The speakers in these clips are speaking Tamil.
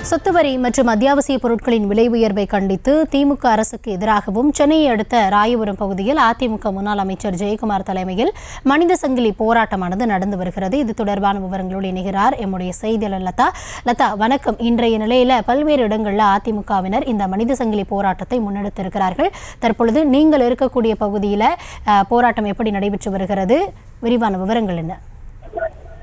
சொத்து வரி மற்றும் அத்தியாவசிய பொருட்களின் விலை உயர்வை கண்டித்து திமுக அரசுக்கு எதிராகவும் சென்னையை அடுத்த ராயபுரம் பகுதியில் அதிமுக முன்னாள் அமைச்சர் ஜெயக்குமார் தலைமையில் மனித சங்கிலி போராட்டமானது நடந்து வருகிறது. இது தொடர்பான விவரங்களோடு இணைகிறார் எம்முடைய செய்தியாளர் லதா. வணக்கம். இன்றைய நிலையில பல்வேறு இடங்களில் அதிமுகவினர் இந்த மனித சங்கிலி போராட்டத்தை முன்னெடுத்திருக்கிறார்கள். தற்பொழுது நீங்கள் இருக்கக்கூடிய பகுதியில் போராட்டம் எப்படி நடைபெற்று வருகிறது? விரிவான விவரங்கள் என்ன?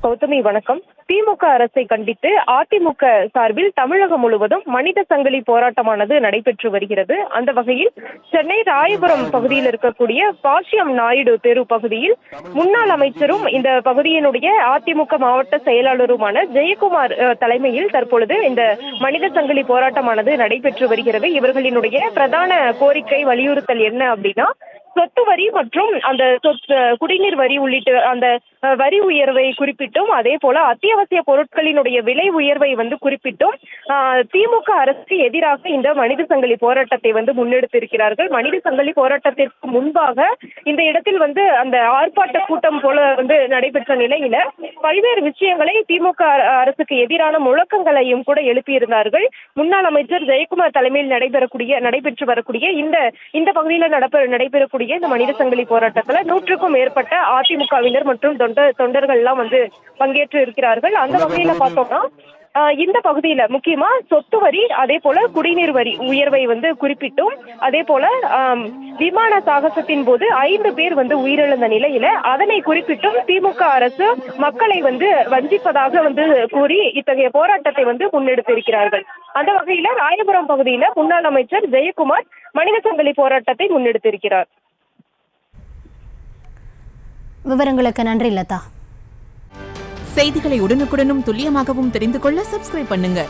கௌதமி வணக்கம். திமுக அரசை கண்டித்து அதிமுக சார்பில் தமிழகம் முழுவதும் மனித சங்கிலி போராட்டமானது நடைபெற்று வருகிறது. அந்த வகையில் சென்னை ராயபுரம் பகுதியில் இருக்கக்கூடிய பாஷ்யம் நாயுடு தெரு பகுதியில் முன்னாள் அமைச்சரும் இந்த பகுதியினுடைய அதிமுக மாவட்ட செயலாளருமான ஜெயக்குமார் தலைமையில் தற்பொழுது இந்த மனித சங்கிலி போராட்டமானது நடைபெற்று வருகிறது. இவர்களினுடைய பிரதான கோரிக்கை வலியுறுத்தல் என்ன அப்படின்னா, சொத்து வரி மற்றும் அந்த குடிநீர் வரி உள்ளிட்ட அந்த வரி உயர்வை குறிப்பிட்டும், அதே போல அத்தியாவசிய பொருட்களினுடைய விலை உயர்வை குறிப்பிட்டும் திமுக அரசுக்கு எதிராக இந்த மனித சங்கிலி போராட்டத்தை முன்னெடுத்திருக்கிறார்கள். மனித சங்கிலி போராட்டத்திற்கு முன்பாக இந்த இடத்தில் அந்த ஆர்ப்பாட்ட கூட்டம் போல நடைபெற்ற நிலையில பல்வேறு விஷயங்களை திமுக அரசுக்கு எதிரான முழக்கங்களையும் கூட எழுப்பியிருந்தார்கள். முன்னாள் அமைச்சர் ஜெயக்குமார் தலைமையில் நடைபெற்று வரக்கூடிய இந்த பகுதியில் நடைபெறக்கூடிய இந்த மனித சங்கிலி போராட்டத்துல 100க்கும் மேற்பட்ட அதிமுகவினர் மற்றும் தொண்டர்கள் எல்லாம் பங்கேற்று இருக்கிறார்கள். அந்த வகையில பார்த்தோம்னா இந்த பகுதியில முக்கியமா சொத்து வரி, அதே போல குடிநீர் வரி உயர்வை குறிப்பிட்டும், அதே போல விமான சாகசத்தின் போது 5 பேர் உயிரிழந்த நிலையில அதனை குறிப்பிட்டும் திமுக அரசு மக்களை வஞ்சிப்பதாக கூறி இத்தகைய போராட்டத்தை முன்னெடுத்திருக்கிறார்கள். அந்த வகையில ராயபுரம் பகுதியில முன்னாள் அமைச்சர் ஜெயக்குமார் மனித சங்கிலி போராட்டத்தை முன்னெடுத்திருக்கிறார். விவரங்களுக்கு நன்றி லதா. செய்திகளை உடனுக்குடனும் துல்லியமாகவும் தெரிந்து கொள்ள சப்ஸ்கிரைப் பண்ணுங்க.